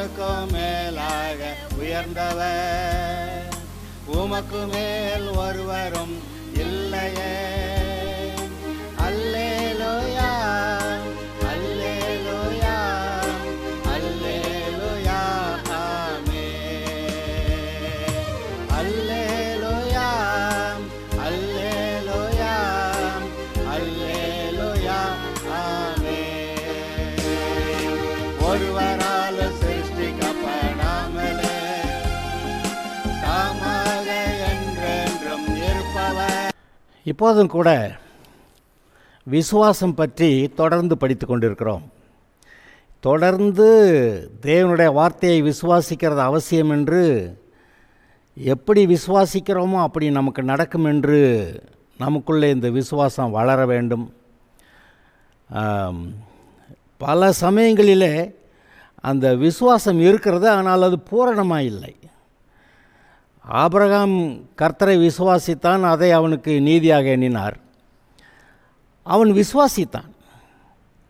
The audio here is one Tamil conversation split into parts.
எல்லாருக்கும் மேலாக உயர்ந்தவர், உமக்கு மேல் ஒருவரும் இல்லையே. அல்லேலூயா, அல்லேலூயா, அல்லேலூயா, ஆமென். அல்லேலூயா, அல்லேலூயா, அல்லேலூயா, ஆமென். ஒருவரால் சிருஷ்டிக்கப்படாமலே தாமாக என்றென்றும் இருப்பவர். இப்போதும் கூட விசுவாசம் பற்றி தொடர்ந்து படித்து கொண்டிருக்கிறோம். தொடர்ந்து தேவனுடைய வார்த்தையை விசுவாசிக்கிறது அவசியம் என்று, எப்படி விசுவாசிக்கிறோமோ அப்படி நமக்கு நடக்கும் என்று நமக்குள்ளே இந்த விசுவாசம் வளர வேண்டும். பல சமயங்களிலே அந்த விசுவாசம் இருக்கிறது, ஆனால் அது பூரணமாக இல்லை. ஆபிரகாம் கர்த்தரை விசுவாசித்தான், அதை அவனுக்கு நீதியாக எண்ணினார். அவன் விசுவாசித்தான்,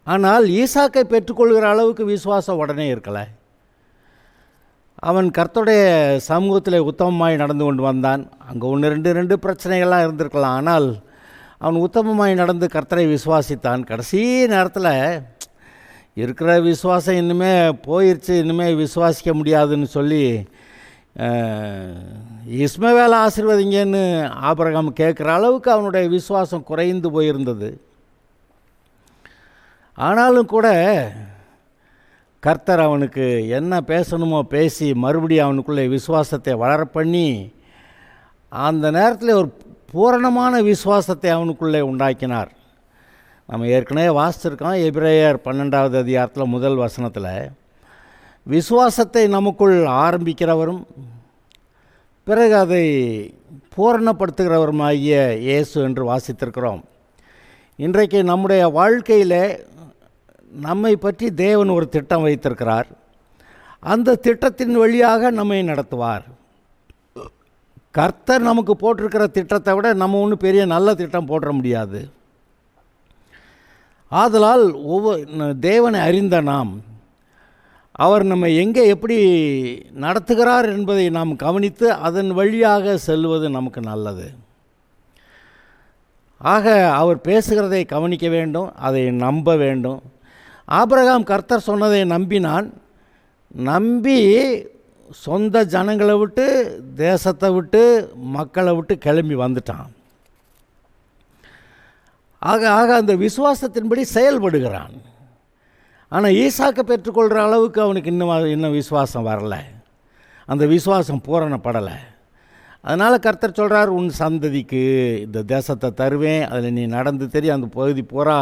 ஆனால் ஈசாக்கை பெற்றுக்கொள்கிற அளவுக்கு விசுவாசம் உடனே இருக்கலை. அவன் கர்த்தருடைய சமூகத்தில் உத்தமமாய் நடந்து கொண்டு வந்தான். அங்கே ஒன்று ரெண்டு பிரச்சனைகள்லாம் இருந்திருக்கலாம், ஆனால் அவன் உத்தமமாய் நடந்து கர்த்தரை விசுவாசித்தான். கடைசி நேரத்தில் இருக்கிற விசுவாசம் இன்னுமே போயிடுச்சு, இனிமேல் விசுவாசிக்க முடியாதுன்னு சொல்லி இஸ்மவேலை ஆசீர்வதிங்கன்னு ஆபிரகாம் கேட்குற அளவுக்கு அவனுடைய விசுவாசம் குறைந்து போயிருந்தது. ஆனாலும் கூட கர்த்தர் அவனுக்கு என்ன பேசணுமோ பேசி மறுபடியும் அவனுக்குள்ளே விசுவாசத்தை வளர பண்ணி அந்த நேரத்தில் ஒரு பூரணமான விசுவாசத்தை அவனுக்குள்ளே உண்டாக்கினார். நம்ம ஏற்கனவே வாசிச்சிருக்கோம், எபிரேயர் 12வது அதிகாரத்தில் முதல் வசனத்தில் விசுவாசத்தை நமக்குள் ஆரம்பிக்கிறவரும் பிறகு அதை பூரணப்படுத்துகிறவருமாகிய இயேசு என்று வாசித்திருக்கிறோம். இன்றைக்கு நம்முடைய வாழ்க்கையில் நம்மை பற்றி தேவன் ஒரு திட்டம் வைத்திருக்கிறார். அந்த திட்டத்தின் வழியாக நம்மை நடத்துவார். கர்த்தர் நமக்கு போட்டிருக்கிற திட்டத்தை விட நம்ம ஒன்றும் பெரிய நல்ல திட்டம் போட முடியாது. ஆதலால் தேவனை அறிந்த நாம், அவர் நம்மை எங்கே எப்படி நடத்துகிறார் என்பதை நாம் கவனித்து அதன் வழியாக செல்வது நமக்கு நல்லது. ஆக அவர் பேசுகிறதை கவனிக்க வேண்டும், அதை நம்ப வேண்டும். ஆபிரகாம் கர்த்தர் சொன்னதை நம்பினான். நம்பி சொந்த ஜனங்களை விட்டு, தேசத்தை விட்டு, மக்களை விட்டு கிளம்பி வந்துட்டான். ஆக அந்த விசுவாசத்தின்படி செயல்படுகிறான். ஆனால் ஈசாக்கை பெற்றுக்கொள்கிற அளவுக்கு அவனுக்கு இன்னும் விசுவாசம் வரலை, அந்த விசுவாசம் பூரணப்படலை. அதனால் கர்த்தர் சொல்கிறார், உன் சந்ததிக்கு இந்த தேசத்தை தருவேன், அதில் நீ நடந்து தெரியும், அந்த பகுதி பூரா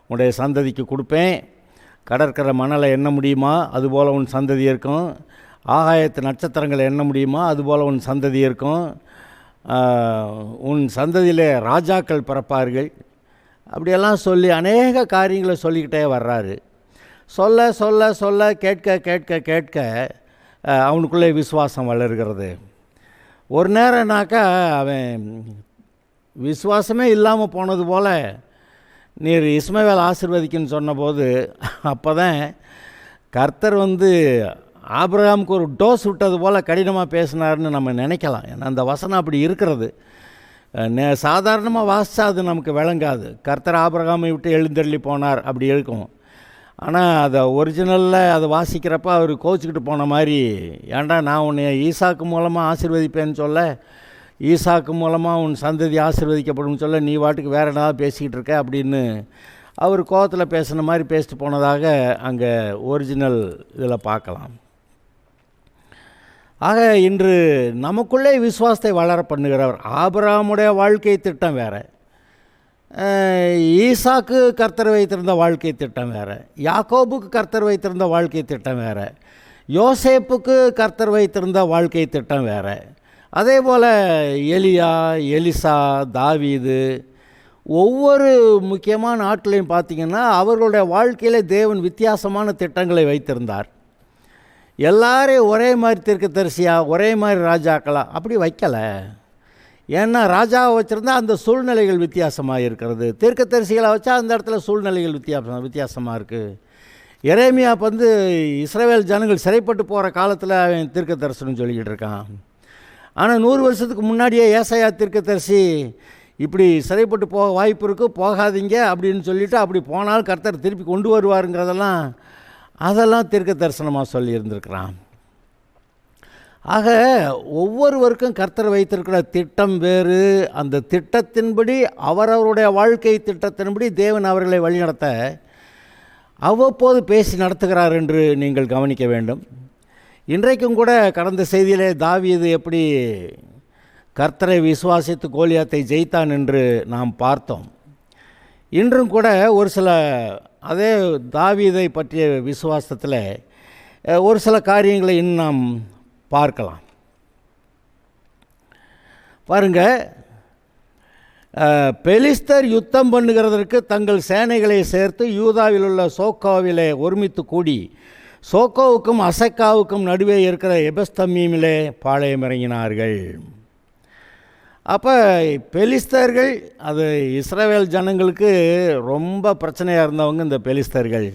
உன்னுடைய சந்ததிக்கு கொடுப்பேன். கடற்கரை மணலை எண்ண முடியுமா, அதுபோல் உன் சந்ததி இருக்கும். ஆகாயத்து நட்சத்திரங்களை எண்ண முடியுமா, அதுபோல் உன் சந்ததி இருக்கும். உன் சந்ததியிலே ராஜாக்கள் பிறப்பார்கள். அப்படியெல்லாம் சொல்லி அநேக காரியங்களை சொல்லிக்கிட்டே வர்றாரு. சொல்ல சொல்ல சொல்ல கேட்க கேட்க கேட்க அவனுக்குள்ளே விசுவாசம் வளர்கிறது. ஒரு நேரம்னாக்கா அவன் விசுவாசமே இல்லாமல் போனது போல், நீர் இஸ்மவேல் ஆசீர்வதிக்குன்னு சொன்னபோது அப்போ தான் கர்த்தர் ஆபிரகாமுக்கு ஒரு டோஸ் விட்டது போல் கடினமாக பேசினார்னு நம்ம நினைக்கலாம். ஏன்னா அந்த வசனம் அப்படி இருக்கிறது. சாதாரணமாக வாசித்தா அது நமக்கு விளங்காது. கர்த்தர் ஆபிரகாமை விட்டு எழுந்தள்ளி போனார் அப்படி இருக்கும். ஆனால் அதை ஒரிஜினலில் அதை வாசிக்கிறப்ப அவர் கோச்சிக்கிட்டு போன மாதிரி, ஏன்டா நான் உன்னை ஈசாக்கு மூலமாக ஆசீர்வதிப்பேன்னு சொல்ல, ஈசாக்கு மூலமாக உன் சந்ததி ஆசீர்வதிக்கப்படும் சொல்ல நீ வாட்டுக்கு வேறு ஏதாவது பேசிக்கிட்டு இருக்க அப்படின்னு அவர் கோபத்தில் பேசின மாதிரி பேசிட்டு போனதாக அங்கே ஒரிஜினல் இதில் பார்க்கலாம். ஆக இன்று நமக்குள்ளே விசுவாசத்தை வளர பண்ணுகிறவர். ஆபிரகாமுடைய வாழ்க்கை திட்டம் வேறு, ஈசாக்கு கர்த்தர் வைத்திருந்த வாழ்க்கை திட்டம் வேறு, யாக்கோபுக்கு கர்த்தர் வைத்திருந்த வாழ்க்கை திட்டம் வேறு, யோசேப்புக்கு கர்த்தர் வைத்திருந்த வாழ்க்கை திட்டம் வேறு. அதே போல் எலியா, எலிசா, தாவீது, ஒவ்வொரு முக்கியமான ஆட்களையும் பார்த்திங்கன்னா அவர்களுடைய வாழ்க்கையில் தேவன் வித்தியாசமான திட்டங்களை வைத்திருந்தார். எல்லாரையும் ஒரே மாதிரி தீர்க்கதரிசியாக, ஒரே மாதிரி ராஜாக்களா அப்படி வைக்கலை. ஏன்னா ராஜாவை வச்சுருந்தா அந்த சூழ்நிலைகள் வித்தியாசமாக இருக்கிறது. தீர்க்கதரிசிகளை வச்சா அந்த இடத்துல சூழ்நிலைகள் வித்தியாசமாக இருக்குது. எரேமியா வந்து இஸ்ரவேல் ஜனங்கள் சிறைப்பட்டு போகிற காலத்தில் அவன் தீர்க்க தரிசனம் சொல்லிக்கிட்டு இருக்கான். ஆனால் 100 வருஷத்துக்கு முன்னாடியே ஏசாயா தீர்க்கதரிசி இப்படி சிறைப்பட்டு போக வாய்ப்பு இருக்குது, போகாதீங்க அப்படின்னு சொல்லிவிட்டு, அப்படி போனால் கர்த்தர் திருப்பி கொண்டு வருவாருங்கிறதெல்லாம் அதெல்லாம் தீர்க்க தரிசனமாக சொல்லியிருந்திருக்கிறான். ஆக ஒவ்வொருவருக்கும் கர்த்தர் வைத்திருக்கிற திட்டம் வேறு. அந்த திட்டத்தின்படி அவரவருடைய வாழ்க்கை திட்டத்தின்படி தேவன் அவர்களை வழிநடத்த அவ்வப்போது பேசி நடத்துகிறார் என்று நீங்கள் கவனிக்க வேண்டும். இன்றைக்கும் கூட கடந்த செய்தியிலே தாவீது எப்படி கர்த்தரை விசுவாசித்து கோலியாத்தை ஜெயித்தான் என்று நாம் பார்த்தோம். இன்றும் கூட ஒரு சில அதே தாவீதை பற்றிய விசுவாசத்தில் ஒரு சில காரியங்களை இன்னும் நாம் பார்க்கலாம். பாருங்க, பெலிஸ்தர் யுத்தம் பண்ணுகிறதற்கு தங்கள் சேனைகளை சேர்த்து யூதாவில் உள்ள சோக்கோவிலே ஒருமித்து கூடி சோக்கோவுக்கும் அசக்காவுக்கும் நடுவே இருக்கிற எபஸ்தம்மீமிலே பாளையம் இறங்கினார்கள். அப்போ பெலிஸ்தர்கள் அது இஸ்ரவேல் ஜனங்களுக்கு ரொம்ப பிரச்சனையாக இருந்தவங்க இந்த பெலிஸ்தர்கள்.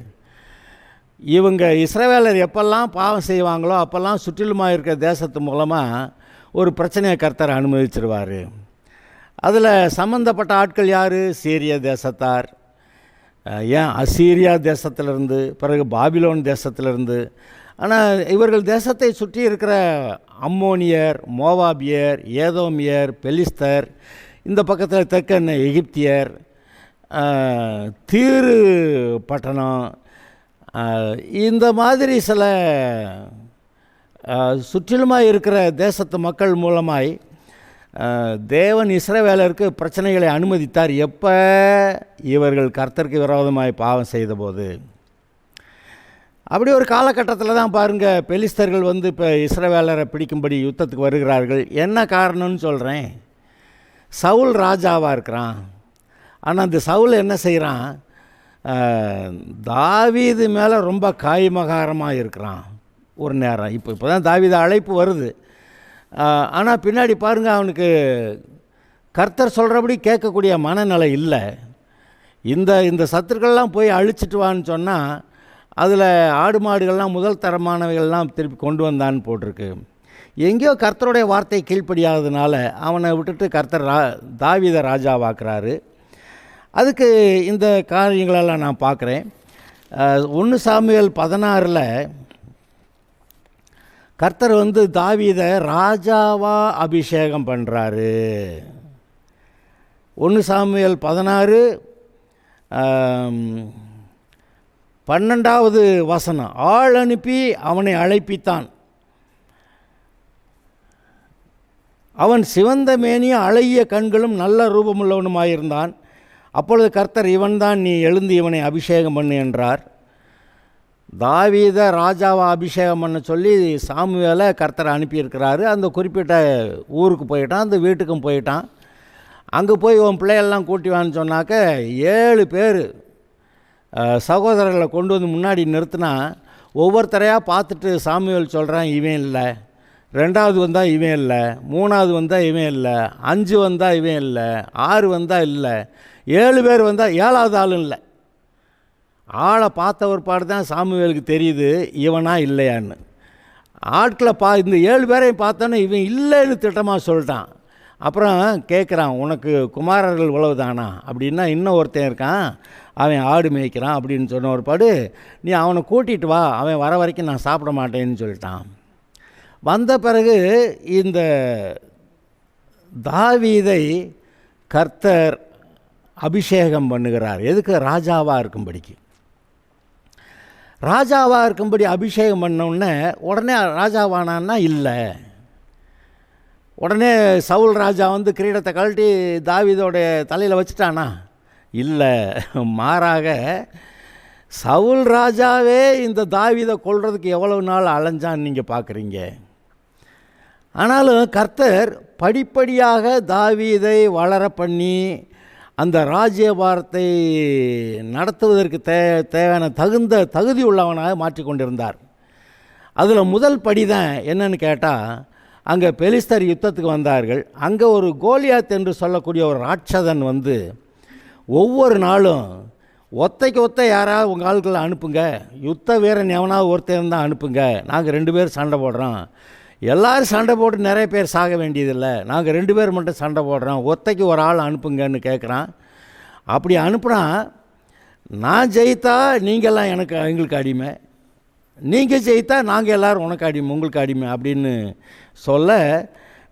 இவங்க இஸ்ரவேலர் எப்பெல்லாம் பாவம் செய்வாங்களோ அப்போல்லாம் சுற்றிலுமாக இருக்கிற தேசத்து மூலமாக ஒரு பிரச்சனையை கர்த்தர் அனுமதிச்சிருவார். அதில் சம்மந்தப்பட்ட ஆட்கள் யார்? சீரிய தேசத்தார், ஏன் அசீரியா தேசத்திலிருந்து, பிறகு பாபிலோன் தேசத்திலிருந்து. ஆனால் இவர்கள் தேசத்தை சுற்றி இருக்கிற அம்மோனியர், மோவாபியர், ஏதோமியர், பெலிஸ்தர், இந்த பக்கத்தில் தெற்கன் எகிப்தியர், தீரு பட்டணம், இந்த மாதிரி சில சுற்றிலுமாய் இருக்கிற தேசத்து மக்கள் மூலமாய் தேவன் இஸ்ரவேலருக்கு பிரச்சனைகளை அனுமதித்தார். எப்போ? இவர்கள் கர்த்தருக்கு விரோதமாய் பாவம் செய்தபோது. அப்படி ஒரு காலகட்டத்தில் தான் பாருங்கள், பெலிஸ்தர்கள் வந்து இப்போ இஸ்ரவேலரை பிடிக்கும்படி யுத்தத்துக்கு வருகிறார்கள். என்ன காரணம்னு சொல்கிறேன். சவுல் ராஜாவாக இருக்கிறான். ஆனால் அந்த சவுல் என்ன செய்கிறான்? தாவீது மேலே ரொம்ப காய்மகாரமாக இருக்கிறான் ஒரு நேரம். இப்போ தான் தாவீது அழைப்பு வருது. ஆனால் பின்னாடி பாருங்கள், அவனுக்கு கர்த்தர் சொல்கிறபடி கேட்கக்கூடிய மனநிலை இல்லை. இந்த சத்துருக்கள்லாம் போய் அழிச்சிட்டு வான்னு சொன்னால் அதில் ஆடு மாடுகள்லாம் முதல் தரமானவைகள்லாம் திருப்பி கொண்டு வந்தான்னு போட்டிருக்கு. எங்கேயோ கர்த்தருடைய வார்த்தை கீழ்ப்படியாததுனால அவனை விட்டுட்டு கர்த்தர் தாவீதை ராஜாவாக்குறாரு. அதுக்கு இந்த காரியங்களெல்லாம் நான் பார்க்குறேன். 1 சாமுவேல் 16 கர்த்தர் வந்து தாவீதை ராஜாவாக அபிஷேகம் பண்ணுறாரு. 1 சாமுவேல் 16 12வது வசனம், ஆள் அனுப்பி அவனை அழைப்பித்தான். அவன் சிவந்த மேனியும் அழகிய கண்களும் நல்ல ரூபமுள்ளவனுமாயிருந்தான். அப்பொழுது கர்த்தர், இவன்தான், நீ எழுந்து இவனை அபிஷேகம் பண்ணு என்றார். தாவீதை ராஜாவை அபிஷேகம் பண்ண சொல்லி சாமுவேலை கர்த்தர் அனுப்பியிருக்கிறாரு. அந்த குறிப்பிட்ட ஊருக்கு போயிட்டான், அந்த வீட்டுக்கும் போயிட்டான். அங்கே போய் உன் பிள்ளையெல்லாம் கூட்டிவான்னு சொன்னாக்க 7 பேர் சகோதரர்களை கொண்டு வந்து முன்னாடி நிறுத்தினா ஒவ்வொருத்தரையாக பார்த்துட்டு சாமுவேல் சொல்கிறான், இவன் இல்லை. 2வது வந்தால் இவன் இல்லை, 3வது வந்தால் இவன் இல்லை, 5 வந்தால் இவன் இல்லை, 6 வந்தால் இல்லை, 7 பேர் வந்தால் 7வது ஆளும் இல்லை. ஆளை பார்த்த ஒரு பாடு தான் சாமுவேலுக்கு தெரியுது இவனா இல்லையான்னு. ஆட்களை இந்த 7 பேரையும் பார்த்தோன்னே இவன் இல்லைன்னு திட்டமாக சொல்லிட்டான். அப்புறம் கேட்குறான், உனக்கு குமாரர்கள் உழவுதானா அப்படின்னா, இன்னும் ஒருத்தன் இருக்கான், அவன் ஆடு மேய்க்கிறான் அப்படின்னு சொன்ன ஒரு பாடு, நீ அவனை கூட்டிகிட்டு வா, அவன் வர வரைக்கும் நான் சாப்பிட மாட்டேன்னு சொல்லிட்டான். வந்த பிறகு இந்த தாவீதை கர்த்தர் அபிஷேகம் பண்ணுகிறார். எதுக்கு? ராஜாவாக இருக்கும்படிக்கு. ராஜாவாக இருக்கும்படி அபிஷேகம் பண்ணோடனே உடனே ராஜாவானான்னா இல்லை. உடனே சவுல் ராஜா வந்து கிரீடத்தை கழட்டி தாவீதோடைய தலையில் வச்சுட்டானா? இல்லை. மாறாக சவுல் ராஜாவே இந்த தாவீதை கொல்றதுக்கு எவ்வளவு நாள் அலைஞ்சான்னு நீங்கள் பார்க்குறீங்க. ஆனாலும் கர்த்தர் படிப்படியாக தாவீதை வளர பண்ணி அந்த ராஜ்யபாரத்தை நடத்துவதற்கு தேவையான தகுதி உள்ளவனாக மாற்றிக்கொண்டிருந்தார். அதில் முதல் படி தான் என்னன்னு கேட்டால், அங்கே பெலிஸ்தர் யுத்தத்துக்கு வந்தார்கள். அங்கே ஒரு கோலியாத் என்று சொல்லக்கூடிய ஒரு ராட்சதன் வந்து ஒவ்வொரு நாளும் ஒத்தைக்கு ஒத்த யாராவது உங்கள் ஆட்களை அனுப்புங்க, யுத்த வீரன் எவனாவது ஒருத்தன் தான் அனுப்புங்க, நாங்கள் 2 பேர் சண்டை போடுறோம். எல்லோரும் சண்டை போட்டு நிறைய பேர் சாக வேண்டியதில்லை, நாங்கள் 2 பேர் மட்டும் சண்டை போடுறோம், ஒத்தைக்கு ஒரு ஆள் அனுப்புங்கன்னு கேட்குறான். அப்படி அனுப்புனா நான் ஜெயித்தா நீங்கள்லாம் எங்களுக்கு அடிமை, நீங்கள் ஜெயித்தா நாங்கள் எல்லோரும் உனக்கு அடிமை, உங்களுக்கு அடிமை அப்படின்னு சொல்ல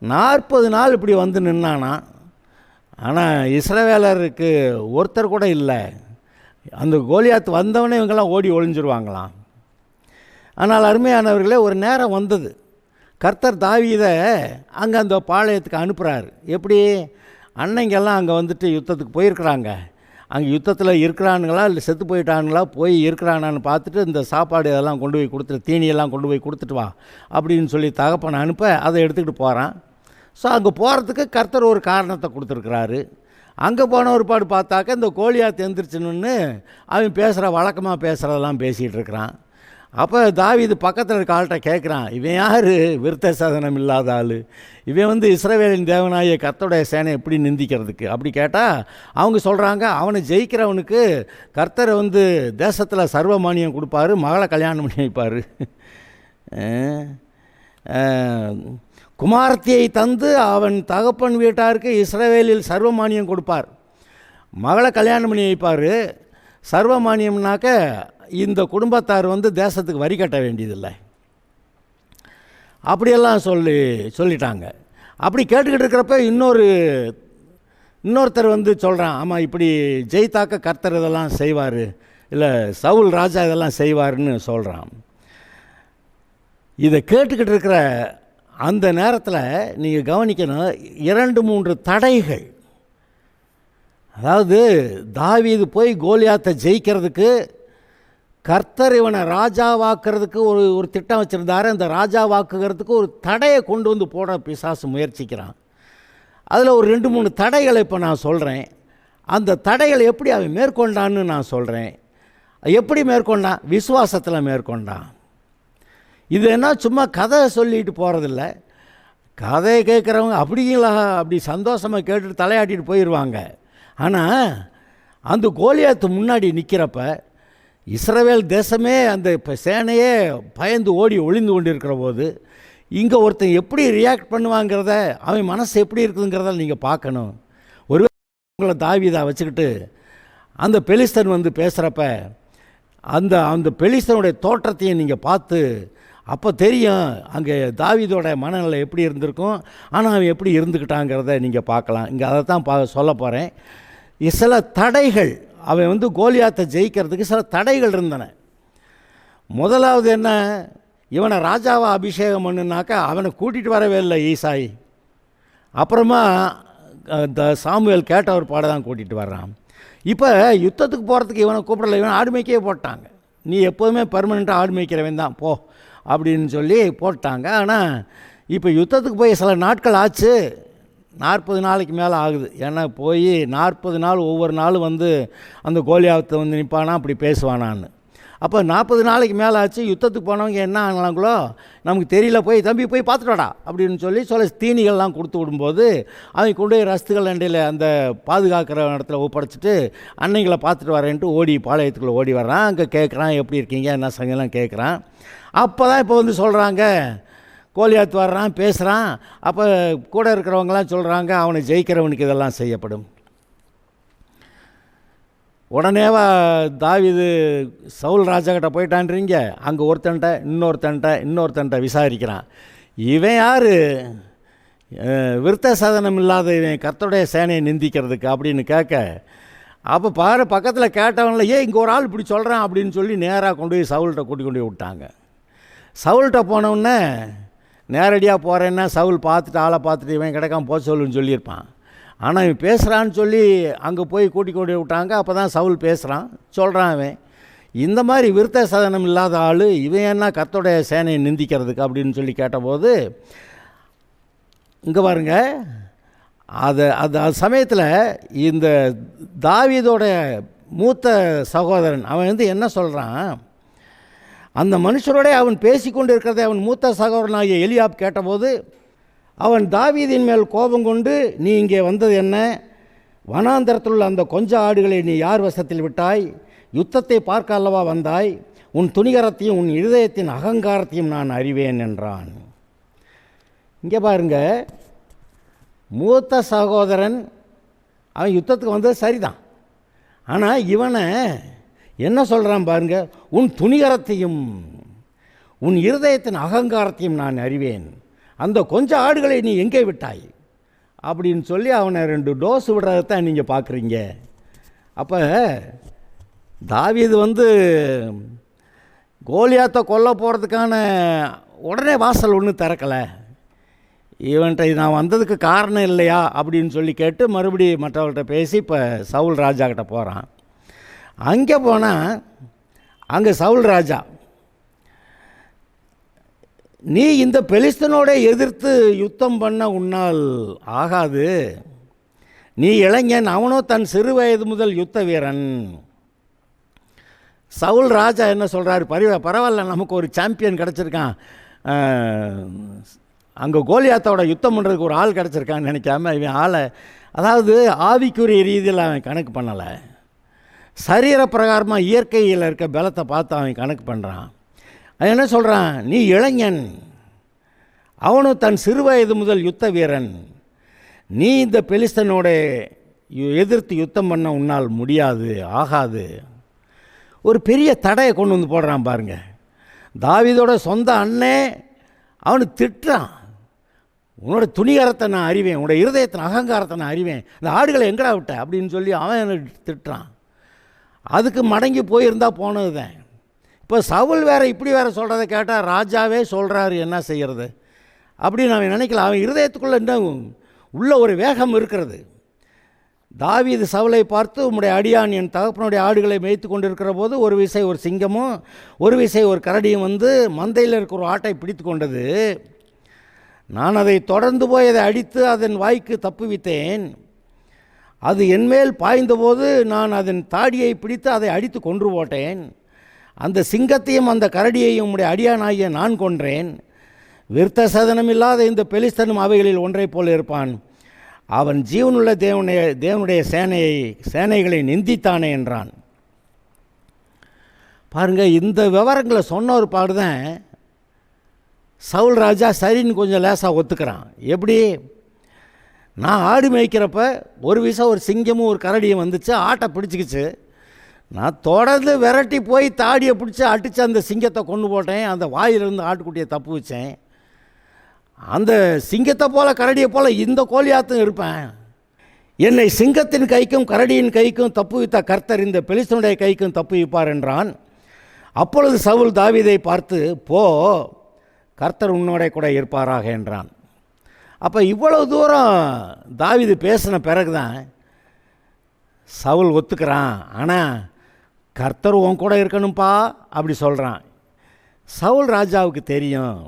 40 நாள் இப்படி வந்து நின்னானா. ஆனால் இஸ்ரவேலருக்கு ஒருத்தர் கூட இல்லை. அந்த கோலியாத் வந்தவனே இவங்கெல்லாம் ஓடி ஒளிஞ்சிருவாங்களாம். ஆனால் அருமையானவர்களே, ஒரு நேரம் வந்தது, கர்த்தர் தாவீதை அங்கே அந்த பாளையத்துக்கு அனுப்புகிறாரு. எப்படி? அன்னைங்கெல்லாம் அங்கே வந்துட்டு யுத்தத்துக்கு போயிருக்கிறாங்க. அங்கே யுத்தத்தில் இருக்கிறானுங்களா இல்லை செத்து போயிட்டானுங்களா, போய் இருக்கிறானான்னு பார்த்துட்டு இந்த சாப்பாடு இதெல்லாம் கொண்டு போய் கொடுத்துட்டு, தீனியெல்லாம் கொண்டு போய் கொடுத்துட்டு வா அப்படின்னு சொல்லி தகப்பனை அனுப்ப அதை எடுத்துக்கிட்டு போகிறான். ஸோ அங்கே போகிறதுக்கு கர்த்தர் ஒரு காரணத்தை கொடுத்துருக்குறாரு. அங்கே போன ஒரு பாடு பார்த்தாக்க இந்த கோலியாத் எந்திரிச்சுன்னு அவன் பேசுகிற வழக்கமாக பேசுகிறதெல்லாம் பேசிகிட்டு இருக்கிறான். அப்போ தாவீது பக்கத்தில் இருக்க ஆள்கிட்ட கேட்குறான், இவன் யார்? விருத்த சாதனம் இல்லாத ஆள், இவன் வந்து இஸ்ரவேலின் தேவனாய கர்த்தருடைய சேனை எப்படி நிந்திக்கிறதுக்கு? அப்படி கேட்டால் அவங்க சொல்கிறாங்க, அவனை ஜெயிக்கிறவனுக்கு கர்த்தரை வந்து தேசத்தில் சர்வமானியம் கொடுப்பாரு, மகளை கல்யாணம் பண்ணி வைப்பார், குமாரத்தியை தந்து அவன் தகப்பன் வீட்டாருக்கு இஸ்ரவேலில் சர்வமானியம் கொடுப்பார், மகளை கல்யாணம் பண்ணி வைப்பார். சர்வமானியம்னாக்க இந்த குடும்பத்தார் வந்து தேசத்துக்கு வரி கட்ட வேண்டியதில்லை, அப்படியெல்லாம் சொல்லிட்டாங்க. அப்படி கேட்டுக்கிட்டு இருக்கிறப்ப இன்னொருத்தர் வந்து சொல்கிறான், ஆமாம் இப்படி ஜெயித்தாக்க கர்த்தர் இதெல்லாம் செய்வார், இல்லை சவுல் ராஜா இதெல்லாம் செய்வார்னு சொல்கிறான். இதை கேட்டுக்கிட்டு இருக்கிற அந்த நேரத்தில் நீங்கள் கவனிக்கணும், 2-3 தடைகள். அதாவது தாவீது போய் கோலியாத்தை ஜெயிக்கிறதுக்கு கர்த்தர் இவனை ராஜாவாக்குறதுக்கு ஒரு திட்டம் வச்சுருந்தாரு. அந்த ராஜாவாக்குகிறதுக்கு ஒரு தடையை கொண்டு வந்து போட பிசாசு முயற்சிக்கிறான். அதில் ஒரு 2-3 தடைகளை இப்போ நான் சொல்கிறேன். அந்த தடைகளை எப்படி அவன் மேற்கொண்டான்னு நான் சொல்கிறேன். எப்படி மேற்கொண்டான்? விசுவாசத்தில் மேற்கொண்டான். இது என்ன சும்மா கதை சொல்லிட்டு போகிறதில்ல. கதையை கேட்குறவங்க அப்படி சந்தோஷமாக கேட்டுட்டு தலையாட்டிட்டு போயிடுவாங்க. ஆனால் அந்த கோலியாத்து முன்னாடி நிற்கிறப்ப இஸ்ரவேல் தேசமே அந்த சேனையே பயந்து ஓடி ஒளிந்து கொண்டு இருக்கிற போது இங்கே ஒருத்தன் எப்படி ரியாக்ட் பண்ணுவாங்கிறத, அவன் மனசு எப்படி இருக்குதுங்கிறத நீங்கள் பார்க்கணும். ஒரு உங்களை தாவீதா வச்சுக்கிட்டு அந்த பெலிஸ்தன் வந்து பேசுகிறப்ப அந்த பெலிஸ்தனுடைய தோற்றத்தையும் நீங்கள் பார்த்து அப்போ தெரியும் அங்கே தாவீதோட மனநிலை எப்படி இருந்திருக்கும், ஆனால் அவன் எப்படி இருந்துக்கிட்டாங்கிறத நீங்கள் பார்க்கலாம். இங்கே அதை தான் சொல்ல போகிறேன். சில தடைகள், அவன் வந்து கோலியாத்தை ஜெயிக்கிறதுக்கு சில தடைகள் இருந்தன. முதலாவது என்ன? இவனை ராஜாவை அபிஷேகம் பண்ணுனாக்கா அவனை கூட்டிகிட்டு வரவே இல்லை ஈசாய். அப்புறமா இந்த சாமுவேல் கேட்ட ஒரு பாட தான் கூட்டிகிட்டு வர்றான். இப்போ யுத்தத்துக்கு போகிறதுக்கு இவனை கூப்பிடல, இவனை ஆடு மேய்க்கவே போட்டாங்க. நீ எப்போதுமே பர்மனெண்ட்டாக ஆடு மேய்க்கிறவன் தான் போ அப்படின்னு சொல்லி போட்டாங்க. ஆனால் இப்போ யுத்தத்துக்கு போய் சில நாட்கள் ஆச்சு, 40 நாளைக்கு மேலே ஆகுது. ஏன்னா போய் 40 நாள் ஒவ்வொரு நாளும் வந்து அந்த கோலியாத்தை வந்து நிற்பானா, அப்படி பேசுவானான்னு. அப்போ 40 நாளைக்கு மேலே ஆச்சு. யுத்தத்துக்கு போனவங்க என்ன ஆனாங்களோ நமக்கு தெரியல, போய் தம்பி போய் பார்த்துட்டோடா அப்படின்னு சொல்லி தீனிகள்லாம் கொடுத்து விடும்போது அவங்க கொண்டு போய் ரஸ்துகள் அண்டையில் அந்த பாதுகாக்கிற இடத்துல ஒப்படைச்சிட்டு அன்னைங்களை பார்த்துட்டு வரேன்ட்டு ஓடி பாளையத்துக்குள்ளே ஓடி வர்றான். அங்கே கேட்குறான், எப்படி இருக்கீங்க என்ன சங்கெல்லாம் கேட்குறான். அப்போ தான் இப்போ வந்து சொல்கிறாங்க, கோலியாத் வர்றான் பேசுகிறான். அப்போ கூட இருக்கிறவங்களாம் சொல்கிறாங்க, அவனை ஜெயிக்கிறவனுக்கு இதெல்லாம் செய்யப்படும். உடனேவா தாவீது சவுல் ராஜாக்கிட்ட போயிட்டான்றீங்க, அங்கே இன்னொருத்தன்ட்ட விசாரிக்கிறான். இவன் யார்? விருத்த சாதனம் இல்லாத இவன் கர்த்தருடைய சேனையை நிந்திக்கிறதுக்கு அப்படின்னு கேட்க, அப்போ பாரு பக்கத்தில் கேட்டவங்கள, இங்கே ஒரு ஆள் இப்படி சொல்கிறான் அப்படின்னு சொல்லி நேராக கொண்டு போய் சவுல்கிட்ட கூட்டி கொண்டு போய் விட்டாங்க. சவுல்கிட்ட போனவுடனே நேரடியாக போகிறேன்னா சவுல் பார்த்துட்டு ஆளை பார்த்துட்டு இவன் கிடைக்காம போக சொல்லுன்னு சொல்லியிருப்பான். ஆனால் இவன் பேசுகிறான்னு சொல்லி அங்கே போய் கூட்டி கொண்டு விட்டாங்க. அப்போ தான் சவுல் பேசுகிறான், சொல்கிறான், அவன் இந்த மாதிரி விருத்த சாதனம் இல்லாத ஆள் இவன் என்ன கர்த்தருடைய சேனையை நிந்திக்கிறதுக்கு அப்படின்னு சொல்லி கேட்டபோது, இங்கே பாருங்க, அது சமயத்தில் இந்த தாவீதோட மூத்த சகோதரன் அவன் வந்து என்ன சொல்கிறான், அந்த மனுஷரோட அவன் பேசிக்கொண்டு இருக்கிறதை அவன் மூத்த சகோதரனாகிய எலியாப் கேட்டபோது அவன் தாவீதின் மேல் கோபம் கொண்டு, நீ இங்கே வந்தது என்ன? வனாந்தரத்தில் உள்ள அந்த கொஞ்ச ஆடுகளை நீ யார் வசத்தில் விட்டாய்? யுத்தத்தை பார்க்க அல்லவா வந்தாய்? உன் துணிகரத்தையும் உன் இருதயத்தின் அகங்காரத்தையும் நான் அறிவேன் என்றான். இங்கே பாருங்க, மூத்த சகோதரன் அவன் யுத்தத்துக்கு வந்தது சரிதான். ஆனால் இவனை என்ன சொல்கிறான் பாருங்க, உன் துணிகரத்தையும் உன் இருதயத்தின் அகங்காரத்தையும் நான் அறிவேன். அந்த கொஞ்சம் ஆடுகளை நீ எங்கே விட்டாய் அப்படின்னு சொல்லி அவனை 2 டோஸ் விடுறதான் நீங்கள் பார்க்குறீங்க. அப்போ தாவீது கோலியாத்தை கொல்ல போகிறதுக்கான உடனே வாசல் ஒன்றும் திறக்கலை. இவன்கிட்ட நான் வந்ததுக்கு காரணம் இல்லையா அப்படின்னு சொல்லி கேட்டு மறுபடியும் மற்றவர்கிட்ட பேசி இப்போ சவுல் ராஜா கிட்ட போகிறான். அங்கே போனால் அங்கே சவுல் ராஜா, நீ இந்த பெலிஸ்தனோட எதிர்த்து யுத்தம் பண்ண உன்னால் ஆகாது, நீ இளைஞன், அவனோ தன் சிறு வயது முதல் யுத்த வீரன். சவுல் ராஜா என்ன சொல்கிறாரு, பரவாயில்ல, நமக்கு ஒரு சாம்பியன் கிடச்சிருக்கான், அங்கே கோலியாத்தோட யுத்தம் பண்ணுறதுக்கு ஒரு ஆள் கிடச்சிருக்கான்னு நினைக்காம இவன் ஆளை, அதாவது ஆவிக்குரிய ரீதியில் அவன் கணக்கு பண்ணலை, சரீர பிரகாரமாக இயற்கையில் இருக்க பலத்தை பார்த்து அவன் கணக்கு பண்ணுறான். அவன் என்ன சொல்கிறான், நீ இளைஞன், அவனும் தன் சிறு வயது முதல் யுத்த வீரன், நீ இந்த பெலிஸ்தனோட எதிர்த்து யுத்தம் பண்ண உன்னால் முடியாது, ஆகாது. ஒரு பெரிய தடையை கொண்டு வந்து போடுறான் பாருங்க. தாவீதோட சொந்த அண்ணே அவனு திட்டுறான், உன்னோட துணிகரத்தை நான் அறிவேன், உன்னோட இருதயத்தின் அகங்காரத்தை நான் அறிவேன், இந்த ஆடுகளை எங்கடா விட்ட அப்படின்னு சொல்லி அவன் திட்டுறான். அதுக்கு மடங்கி போயிருந்தால் போனது தான். இப்போ சவுல் வேறு இப்படி வேறு சொல்கிறத கேட்டால் ராஜாவே சொல்கிறாரு, என்ன செய்கிறது அப்படின்னு அவன் நினைக்கல. அவன் இருதயத்துக்குள்ளே இன்னும் உள்ள ஒரு வேகம் இருக்கிறது. தாவீது சவுலை பார்த்து, உம்முடைய அடியான் என் தகப்பனுடைய ஆடுகளை மேய்த்து கொண்டிருக்கிற போது ஒரு விசை ஒரு சிங்கமும் ஒரு விசை ஒரு கரடியும் மந்தையில் இருக்கிற ஒரு ஆட்டை பிடித்து கொண்டது. நான் அதை தொடர்ந்து போய் அதை அடித்து அதன் வாய்க்கு தப்புவித்தேன். அது என்மேல் பாய்ந்தபோது நான் அதன் தாடியை பிடித்து அதை அடித்து கொன்று போட்டேன். அந்த சிங்கத்தையும் அந்த கரடியையும் உம்முடைய அடியானாகிய நான் கொன்றேன். விருத்த சதனமில்லாத இந்த பெலிஸ்தனும் அவைகளில் ஒன்றை போல் இருப்பான். அவன் ஜீவனுள்ள தேவனுடைய சேனைகளை நிந்தித்தானே என்றான். பாருங்கள், இந்த விவரங்களை சொன்ன ஒரு பாடுதான் சவுல் ராஜா சரின்னு கொஞ்சம் லேசாக ஒத்துக்கிறான். எப்படி, நான் ஆடு மேய்க்கிறப்ப ஒரு விசை ஒரு சிங்கமும் ஒரு கரடியும் வந்துச்சு, ஆட்டை பிடிச்சிக்கிச்சு, நான் தொடர்ந்து விரட்டி போய் தாடியை பிடிச்சி அடித்து அந்த சிங்கத்தை கொண்டு போட்டேன், அந்த வாயிலிருந்து ஆட்டுக்குட்டியை தப்பு வச்சேன். அந்த சிங்கத்தை போல் கரடியை போல் இந்த கோலியாத்தும் இருப்பேன். என்னை சிங்கத்தின் கைக்கும் கரடியின் கைக்கும் தப்புவித்த கர்த்தர் இந்த பெலிஸ்தனுடைய கைக்கும் தப்புவிப்பார் என்றான். அப்பொழுது சவுல் தாவீதை பார்த்து, போ, கர்த்தர் உன்னோட கூட இருப்பாராக என்றான். அப்போ இவ்வளவு தூரம் தாவீது பேசின பிறகு தான் சவுல் ஒத்துக்கிறான். ஆனால் கர்த்தர் உன் கூட இருக்கணும்ப்பா அப்படி சொல்கிறான். சவுல் ராஜாவுக்கு தெரியும்,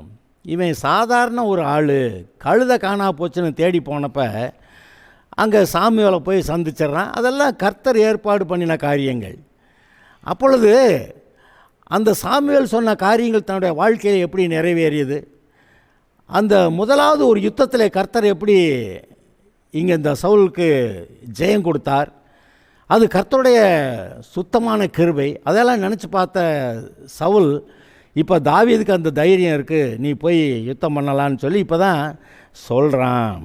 இவன் சாதாரண ஒரு ஆள், கழுதை காணா போச்சுன்னு தேடி போனப்போ அங்கே சாமியோலை போய் சந்திச்சிட்றான். அதெல்லாம் கர்த்தர் ஏற்பாடு பண்ணின காரியங்கள். அப்பொழுது அந்த சாமுவேல் சொன்ன காரியங்கள் தன்னுடைய வாழ்க்கையில் எப்படி நிறைவேறியது, அந்த முதலாவது ஒரு யுத்தத்தில் கர்த்தர் எப்படி இங்கே இந்த சவுலுக்கு ஜெயம் கொடுத்தார், அது கர்த்தருடைய சுத்தமான கிருபை, அதெல்லாம் நினச்சி பார்த்த சவுல் இப்போ தாவீதுக்கு அந்த தைரியம் இருக்குது, நீ போய் யுத்தம் பண்ணலான்னு சொல்லி இப்போ தான் சொல்கிறான்.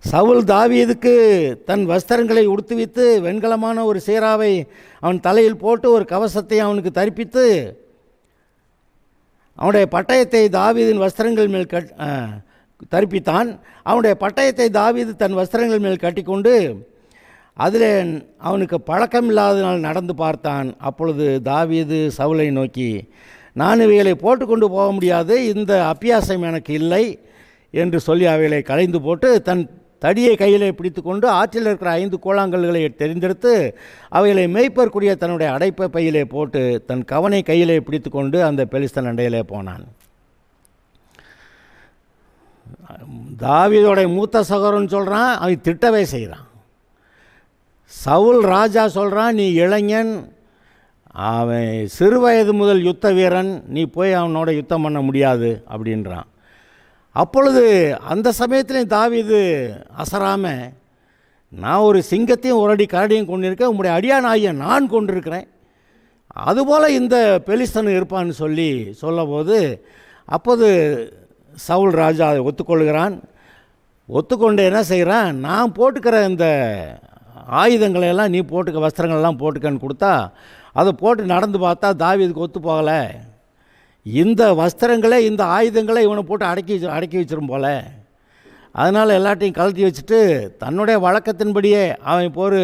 சவுல் தாவீதுக்கு தன் வஸ்திரங்களை உடுத்துவித்து வெண்கலமான ஒரு சீராவை அவன் தலையில் போட்டு ஒரு கவசத்தை அவனுக்கு தரிப்பித்து அவனுடைய பட்டயத்தை தாவீதின் வஸ்திரங்கள் மேல் தரிப்பித்தான். அவனுடைய பட்டயத்தை தாவீது தன் வஸ்திரங்கள் மேல் கட்டிக்கொண்டு அதில் அவனுக்கு பழக்கமில்லாதனால் நடந்து பார்த்தான். அப்பொழுது தாவீது சவுலை நோக்கி, நான் இவைகளை போட்டுக்கொண்டு போக முடியாது, இந்த அபியாசம் எனக்கு இல்லை என்று சொல்லி அவைகளை களைந்து போட்டு தன் தடியை கையிலே பிடித்து கொண்டு ஆற்றில் இருக்கிற 5 கூழாங்கல்களை தெரிந்தெடுத்து அவைகளை மேய்ப்பற்குரிய தன்னுடைய அடைப்பை பையிலே போட்டு தன் கவனை கையிலே பிடித்து கொண்டு அந்த பெலிஸ்தன் அண்டையிலே போனான். தாவீதோடைய மூத்த சகோதரன் சொல்கிறான், அவன் திட்டவே செய்கிறான். சவுல் ராஜா சொல்கிறான், நீ இளைஞன், அவன் சிறு வயது முதல் யுத்த வீரன், நீ போய் அவனோட யுத்தம் பண்ண முடியாது அப்படின்றான். அப்பொழுது அந்த சமயத்துலேயும் தாவீது அசராமல், நான் ஒரு சிங்கத்தையும் ஒரு அடி கரடியும் கொண்டிருக்கேன், உங்களுடைய அடியானாகிய நான் கொண்டிருக்கிறேன், அதுபோல் இந்த பெலிஸ்தன் இருப்பான்னு சொல்லபோது அப்போது சவுல் ராஜா அதை ஒத்துக்கொள்கிறான். ஒத்துக்கொண்டு என்ன செய்கிறான், நான் போட்டுக்கிற இந்த ஆயுதங்களையெல்லாம் நீ போட்டுக்க, வஸ்திரங்கள்லாம் போட்டுக்கன்னு கொடுத்தா அதை போட்டு நடந்து பார்த்தா தாவீதுக்கு ஒத்து போகலை. இந்த வஸ்திரங்களே இந்த ஆயுதங்களே இவனை போட்டு அடக்கி வச்சிரும் போல. அதனால் எல்லாத்தையும் கழட்டி வச்சுட்டு தன்னுடைய வழக்கத்தின்படியே அவன் இப்போ ஒரு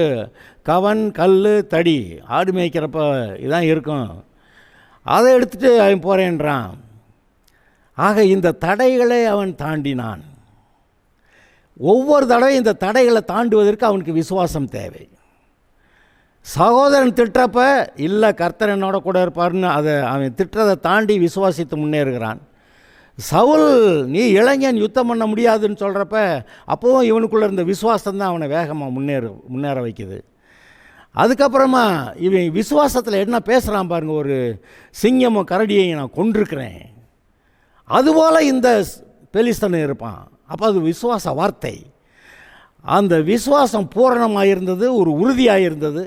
கவன் கல் தடி ஆடு மேய்க்கிறப்ப இதான் இருக்கும், அதை எடுத்துகிட்டு அவன் போகிறேன்றான். ஆக இந்த தடைகளை அவன் தாண்டினான். ஒவ்வொரு தடவையும் இந்த தடைகளை தாண்டுவதற்கு அவனுக்கு விசுவாசம் தேவை. சகோதரன் திட்டுறப்ப இல்லை கர்த்தர் என்னோட கூட இருப்பார்னு அதை அவன் திட்டுறதை தாண்டி விசுவாசித்து முன்னேறுகிறான். சவுல் நீ இளைஞன் யுத்தம் பண்ண முடியாதுன்னு சொல்கிறப்ப அப்போவும் இவனுக்குள்ளே இருந்த விசுவாசம் தான் அவனை வேகமாக முன்னேற வைக்குது. அதுக்கப்புறமா இவன் விசுவாசத்தில் என்ன பேசுகிறான் பாருங்கள், ஒரு சிங்கமும் கரடியையும் நான் கொண்டிருக்கிறேன், அதுபோல் இந்த பெலிஸ்தன் இருப்பான். அப்போ அது விசுவாச வார்த்தை. அந்த விசுவாசம் பூரணமாக இருந்தது, ஒரு உறுதியாக இருந்தது.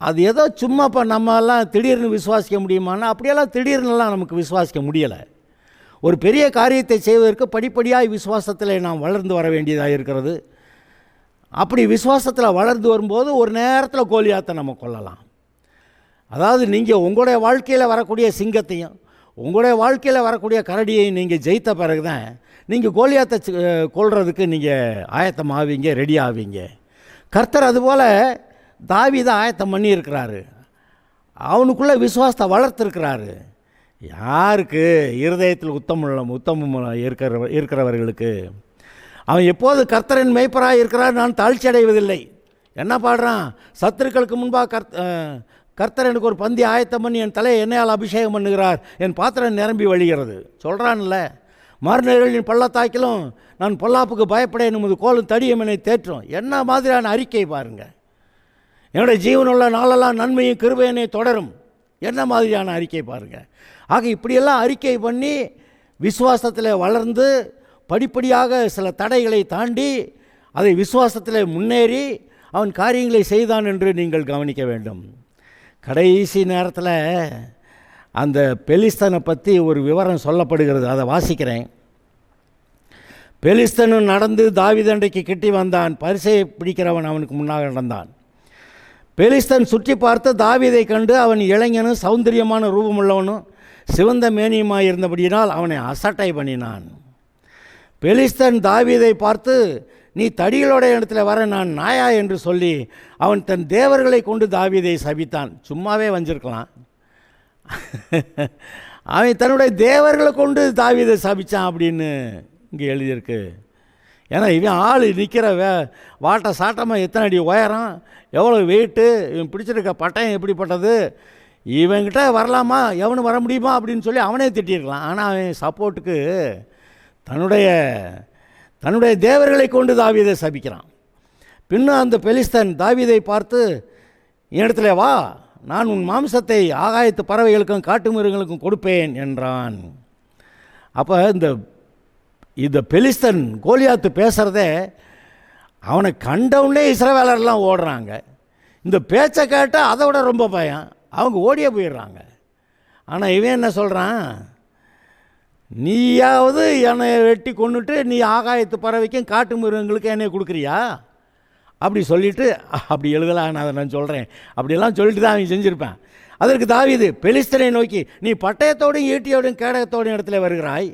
அது ஏதோ சும்மா இப்போ நம்மெல்லாம் திடீர்னு விசுவாசிக்க முடியுமானா அப்படியெல்லாம் திடீர்னுலாம் நமக்கு விசுவாசிக்க முடியலை. ஒரு பெரிய காரியத்தை செய்வதற்கு படிப்படியாக விசுவாசத்தில் நாம் வளர்ந்து வர வேண்டியதாக இருக்கிறது. அப்படி விசுவாசத்தில் வளர்ந்து வரும்போது ஒரு நேரத்தில் கோலியாத்தை நம்ம கொள்ளலாம். அதாவது நீங்கள் உங்களுடைய வாழ்க்கையில் வரக்கூடிய சிங்கத்தையும் உங்களுடைய வாழ்க்கையில் வரக்கூடிய கரடியையும் நீங்கள் ஜெயித்த பிறகு தான் நீங்கள் கோலியாத்தை கொள்றதுக்கு நீங்கள் ஆயத்தம் ஆவீங்க, ரெடி ஆவீங்க. கர்த்தர் அதுபோல் தாவீதை ஆயத்தம் பண்ணியிருக்கிறாரு. அவனுக்குள்ளே விசுவாசத்தை வளர்த்துருக்கிறாரு. யாருக்கு? இருதயத்தில் உத்தமம் இருக்கிறவர்களுக்கு. அவன் எப்போது கர்த்தரின் மேய்ப்பராக இருக்கிறார், நான் தாழ்ச்சி அடைவதில்லை. என்ன பாடுறான், சத்துருக்களுக்கு முன்பாக கர்த்தர் எனக்கு ஒரு பந்தி ஆயத்தம் பண்ணி என் தலையை எண்ணெயால் அபிஷேகம் பண்ணுகிறார், என் பாத்திரம் நிரம்பி வழிகிறது சொல்கிறான்ல. மறுநேரலின் பள்ளத்தாக்கிலும் நான் பொல்லாப்புக்கு பயப்படேன், உமது கோலும் தடியும் என்னை தேற்றும். என்ன மாதிரியான அறிக்கை பாருங்கள். என்னுடைய ஜீவனுள்ள நாளெல்லாம் நன்மையும் கிருபையினை தொடரும். என்ன மாதிரியான அறிக்கை பாருங்கள். ஆக இப்படியெல்லாம் அறிக்கை பண்ணி விசுவாசத்தில் வளர்ந்து படிப்படியாக சில தடைகளை தாண்டி அதை விசுவாசத்தில் முன்னேறி அவன் காரியங்களை செய்தான் என்று நீங்கள் கவனிக்க வேண்டும். கடைசி நேரத்தில் அந்த பெலிஸ்தனை பற்றி ஒரு விவரம் சொல்லப்படுகிறது, அதை வாசிக்கிறேன். பெலிஸ்தனும் நடந்து தாவீதண்டைக்கு கிட்டி வந்தான், பரிசையை பிடிக்கிறவன் அவனுக்கு முன்னாக நடந்தான். பெலிஸ்தன் சுற்றி பார்த்து தாவீதை கண்டு அவன் இளைஞனும் சௌந்தரியமான ரூபமுள்ளவனும் சிவந்த மேனியுமாய் இருந்தபடியினால் அவனை அசட்டை பண்ணினான். பெலிஸ்தன் தாவீதை பார்த்து நீ தடிகளோட இடத்துல வர நான் நாயா என்று சொல்லி அவன் தன் தேவர்களை கொண்டு தாவீதை சபித்தான். சும்மாவே வஞ்சிருக்கலாம். அவன் தன்னுடைய தேவர்களை கொண்டு தாவீதை சபித்தான் அப்படின்னு இங்கே எழுதியிருக்கு. ஏன்னா இவன் ஆள் நிற்கிற வாட்ட சாட்டமாக எத்தனை அடி உயரம், எவ்வளோ வெயிட்டு, இவன் பிடிச்சிருக்க பட்டயம் எப்படிப்பட்டது, இவன்கிட்ட வரலாமா, எவனு வர முடியுமா அப்படின்னு சொல்லி அவனே திட்டிருக்கலாம். ஆனால் அவன் சப்போர்ட்டுக்கு தன்னுடைய தேவர்களை கொண்டு தாவீதை சபிக்கிறான். பின்னும் அந்த பெலிஸ்தன் தாவீதை பார்த்து இடத்துல வா, நான் உன் மாம்சத்தை ஆகாயத்து பறவைகளுக்கும் காட்டு மிருகங்களுக்கும் கொடுப்பேன் என்றான். அப்போ இந்த பெலிஸ்தன் கோலியாத்து பேசுகிறதே அவனை கண்டவுடனே இஸ்ரவேலர்லாம் ஓடுறாங்க. இந்த பேச்சை கேட்டால் அதை விட ரொம்ப பயம், அவங்க ஓடியே போயிடுறாங்க. ஆனால் இவன் என்ன சொல்கிறான், நீயாவது என்னை வெட்டி கொண்டுட்டு நீ ஆகாயத்து பறவைக்கும் காட்டு மிருகங்களுக்கு என்னை கொடுக்குறியா அப்படி சொல்லிவிட்டு அப்படி எழுதலாம். அதை நான் சொல்கிறேன், அப்படியெல்லாம் சொல்லிட்டு தான் அவன் செஞ்சுருப்பேன். அதற்கு தாவீது பெலிஸ்தனை நோக்கி நீ பட்டயத்தோடும் ஈட்டியோடும் கேடகத்தோடும் இடத்துல வருகிறாய்,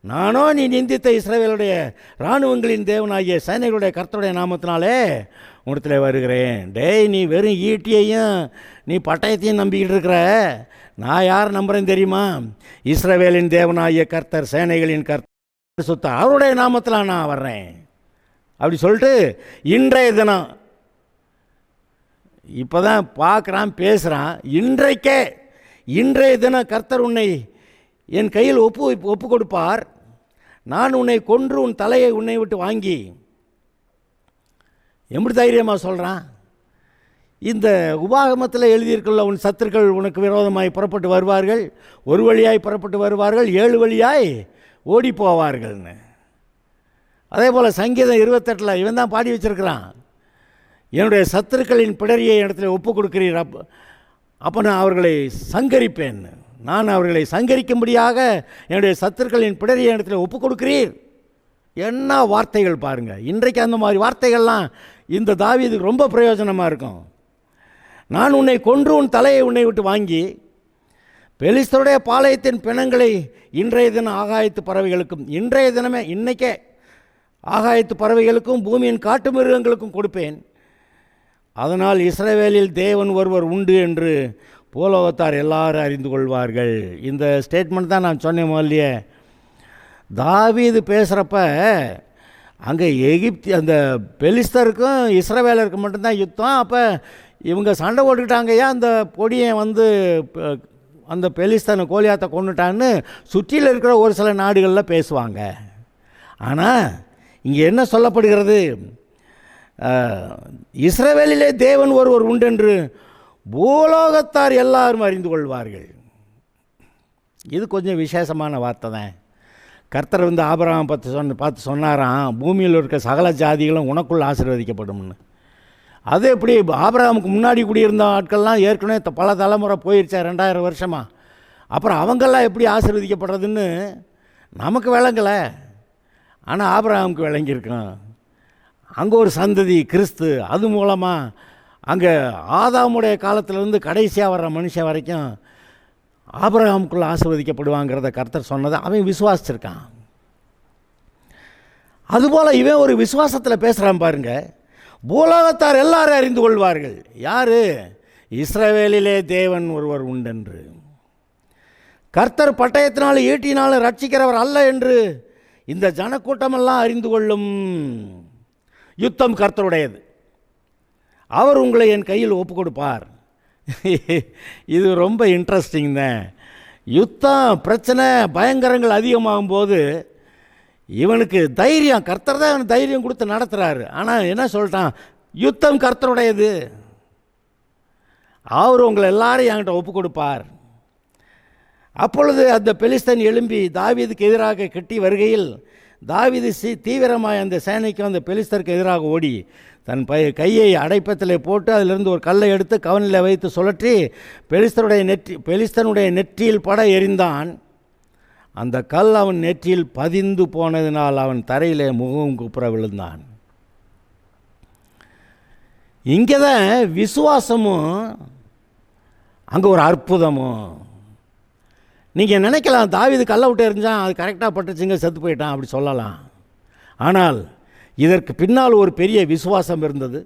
நானோ நீ நிந்தித்த இஸ்ரவேலுடைய இராணுவங்களின் தேவனாகிய சேனைகளுடைய கர்த்தருடைய நாமத்தினாலே உடத்தில் வருகிறேன். டேய், நீ வெறும் ஈட்டியையும் நீ பட்டயத்தையும் நம்பிக்கிட்டு இருக்கிற, நான் யார் நம்புகிறேன் தெரியுமா? இஸ்ரவேலின் தேவனாகிய கர்த்தர், சேனைகளின் கர்த்தர் சுத்த அவருடைய நாமத்தில் நான் வர்றேன் அப்படி சொல்லிட்டு இன்றைய தினம் இப்போ தான் பார்க்குறான், பேசுகிறான். இன்றைய தினம் கர்த்தர் உன்னை என் கையில் ஒப்பு கொடுப்பார், நான் உன்னை கொன்று உன் தலையை உன்னை விட்டு வாங்கி. எப்படி தைரியமாக சொல்கிறான்? இந்த உபாகமத்தில் எழுதியிருக்குள்ள உன் சத்துருக்கள் உனக்கு விரோதமாய் புறப்பட்டு வருவார்கள், ஒரு வழியாய் புறப்பட்டு வருவார்கள், 7 வழியாய் ஓடி போவார்கள்னு. அதே போல் சங்கீதம் 28 இவன் தான் பாடி வச்சிருக்கிறான், என்னுடைய சத்துருக்களின் பிடரியை இடத்துல ஒப்பு கொடுக்கிறீர் அப்போ நான் அவர்களை சங்கரிப்பேன். நான் அவர்களை சங்கரிக்கும்படியாக என்னுடைய சத்துருக்களின் பிடரிய இடத்துல ஒப்புக் கொடுக்கிறீர். என்ன வார்த்தைகள் பாருங்கள். இன்றைக்கு அந்த மாதிரி வார்த்தைகள்லாம் இந்த தாவீதுக்கு ரொம்ப பிரயோஜனமாக இருக்கும். நான் உன்னை கொன்று உன் தலையை உன்னை விட்டு வாங்கி பெலிஸ்தருடைய பாளையத்தின் பிணங்களை இன்றைய தினம் ஆகாயத்து பறவைகளுக்கும், இன்றைய தினமே இன்றைக்கே ஆகாயத்து பறவைகளுக்கும் பூமியின் காட்டு மிருகங்களுக்கும் கொடுப்பேன். அதனால் இஸ்ரவேலில் தேவன் ஒருவர் உண்டு என்று பூலோகத்தார் எல்லாரும் அறிந்து கொள்வார்கள். இந்த ஸ்டேட்மெண்ட் தான் நான் சொன்னேன் முதல்லையே. தாவீது பேசுகிறப்ப அங்கே அந்த பெலிஸ்தருக்கும் இஸ்ரவேலருக்கும் மட்டும்தான் யுத்தம். அப்போ இவங்க சண்டை போட்டுக்கிட்டாங்கய்யா, அந்த பொடியை அந்த பெலிஸ்தனை கோலியாத்தை கொண்டுட்டான்னு சுற்றியில் இருக்கிற ஒரு சில நாடுகளில் பேசுவாங்க. ஆனால் இங்கே என்ன சொல்லப்படுகிறது? இஸ்ரவேலிலே தேவன் ஒருவர் உண்டென்று பூலோகத்தார் எல்லாரும் அறிந்து கொள்வார்கள். இது கொஞ்சம் விசேஷமான வார்த்தை தான். கர்த்தர் ஆபிரகாம் பார்த்து சொன்னாராம், பூமியில் இருக்க சகல ஜாதிகளும் உனக்குள் ஆசீர்வதிக்கப்படும்னு. அது எப்படி? ஆபிரகாமுக்கு முன்னாடி குடியிருந்த ஆட்கள்லாம் ஏற்கனவே பல தலைமுறை போயிடுச்சா, 2000 வருஷமாக. அப்புறம் அவங்கெல்லாம் எப்படி ஆசீர்வதிக்கப்படுறதுன்னு நமக்கு விளங்கலை. ஆனால் ஆபிரகாமுக்கு விளங்கியிருக்கோம். அங்கே ஒரு சந்ததி கிறிஸ்து, அது மூலமாக அங்கே ஆதாமுடைய காலத்திலேருந்து கடைசியாக வர்ற மனுஷன் வரைக்கும் ஆபிரகாமுக்குள்ளே ஆசீர்வதிக்கப்படுவாங்கிறத கர்த்தர் சொன்னதை அவன் விசுவாசிச்சிருக்கான். அதுபோல் இவன் ஒரு விசுவாசத்தில் பேசுகிறான் பாருங்க. பூலோகத்தார் எல்லாரும் அறிந்து கொள்வார்கள். யார்? இஸ்ரவேலிலே தேவன் ஒருவர் உண்டென்று. கர்த்தர் பட்டயத்தினாலும் ஈட்டினாலும் ரட்சிக்கிறவர் அல்ல என்று இந்த ஜனக்கூட்டமெல்லாம் அறிந்து கொள்ளும். யுத்தம் கர்த்தருடையது, அவர் உங்களை என் கையில் ஒப்பு கொடுப்பார். இது ரொம்ப இன்ட்ரெஸ்டிங் தான். யுத்தம், பிரச்சனை, பயங்கரங்கள் அதிகமாகும் போது இவனுக்கு தைரியம், கர்த்தர் தான் இவனுக்கு தைரியம் கொடுத்து நடத்துகிறாரு. ஆனால் என்ன சொல்லிட்டான்? யுத்தம் கர்த்தருடையது, அவர் உங்களை எல்லாரும் என்கிட்ட ஒப்பு கொடுப்பார். அப்பொழுது அந்த பெலிஸ்தன் எழும்பி தாவீதுக்கு எதிராக கட்டி வருகையில் தாவீது தீவிரமாக அந்த சேனைக்கு அந்த பெலிஸ்தருக்கு எதிராக ஓடி தன் கையை அடைப்பத்தில் போட்டு அதிலிருந்து ஒரு கல்லை எடுத்து கவனில் வைத்து சுழற்றி பெலிஸ்தனுடைய நெற்றியில் பட எறிந்தான். அந்த கல் அவன் நெற்றியில் பதிந்து போனதினால் அவன் தரையிலே முகம் குப்புற விழுந்தான். இங்கே தான் விசுவாசமும் அங்கே ஒரு அற்புதமும். நீங்கள் நினைக்கலாம், தாவீது கல்லை விட்டு எறிஞ்சான், அது கரெக்டாக பட்டுச்சுங்க, செத்து போயிட்டான், அப்படி சொல்லலாம். ஆனால் இதற்கு பின்னால் ஒரு பெரிய விசுவாசம் இருந்தது.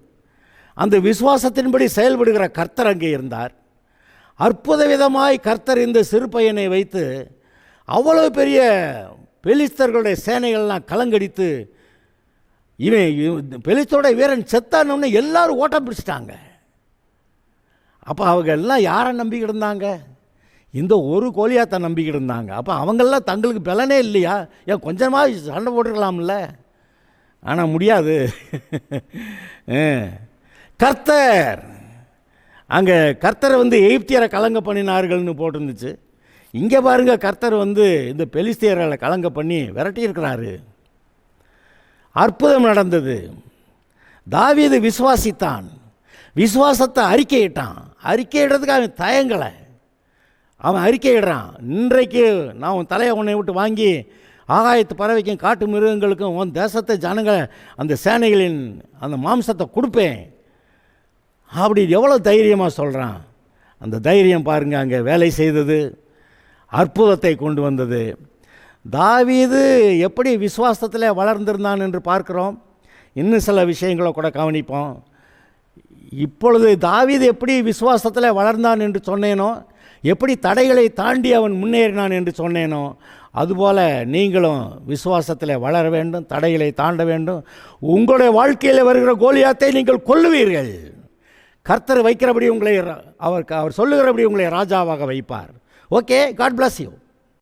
அந்த விசுவாசத்தின்படி செயல்படுகிற கர்த்தர் அங்கே இருந்தார். அற்புத விதமாய் கர்த்தர் இந்த சிறு பையனை வைத்து அவ்வளோ பெரிய பெலிஸ்தர்களுடைய சேனைகள்லாம் கலங்கடித்து, இவன் பெலிஸ்தருடைய வீரன் செத்தானோன்னு எல்லாரும் ஓட்டம் பிடிச்சிட்டாங்க. அப்போ அவங்க எல்லாம் யாரை நம்பிக்கிட்டு இருந்தாங்க? இந்த ஒரு கோலியாத்தை நம்பிக்கிட்டு இருந்தாங்க. அப்போ அவங்கெல்லாம் தங்களுக்கு பலனே இல்லையா? ஏன் கொஞ்சமாக சண்டை போட்டுக்கலாம்ல? ஆனால் முடியாது. கர்த்தர் அங்கே கர்த்தரை எகிப்தியரை கலங்க பண்ணினார்கள்னு போட்டிருந்துச்சு. இங்கே பாருங்கள், கர்த்தர் இந்த பெலிஸ்தியர்களை கலங்க பண்ணி விரட்டியிருக்கிறாரு. அற்புதம் நடந்தது. தாவீது விசுவாசித்தான், விசுவாசத்தை அறிக்கையிட்டான். அறிக்கையிடுறதுக்கு அவன் தயங்கலை. அவன் அறிக்கையிடுறான், இன்றைக்கு நான் உன் தலையை உன்னை விட்டு வாங்கி ஆகாயத்து பறவைக்கும் காட்டு மிருகங்களுக்கும் உன் தேசத்தை ஜனங்களை அந்த சேனைகளின் அந்த மாம்சத்தை கொடுப்பேன். அப்படி எவ்வளோ தைரியமாக சொல்கிறான். அந்த தைரியம் பாருங்கள் அங்கே வேலை செய்தது, அற்புதத்தை கொண்டு வந்தது. தாவீது எப்படி விசுவாசத்தில் வளர்ந்திருந்தான் என்று பார்க்குறோம். இன்னும் சில விஷயங்களை கூட கவனிப்போம். இப்பொழுது தாவீது எப்படி விசுவாசத்தில் வளர்ந்தான் என்று சொன்னேனோ, எப்படி தடைகளை தாண்டி அவன் முன்னேறினான் என்று சொன்னேனோ, அதுபோல் நீங்களும் விசுவாசத்தில் வளர வேண்டும், தடைகளை தாண்ட வேண்டும். உங்களுடைய வாழ்க்கையில் வருகிற கோலியாத்தை நீங்கள் கொல்லுவீர்கள். கர்த்தர் வைக்கிறபடி உங்களை அவர் சொல்லுகிறபடி உங்களை ராஜாவாக வைப்பார். Okay, God bless you.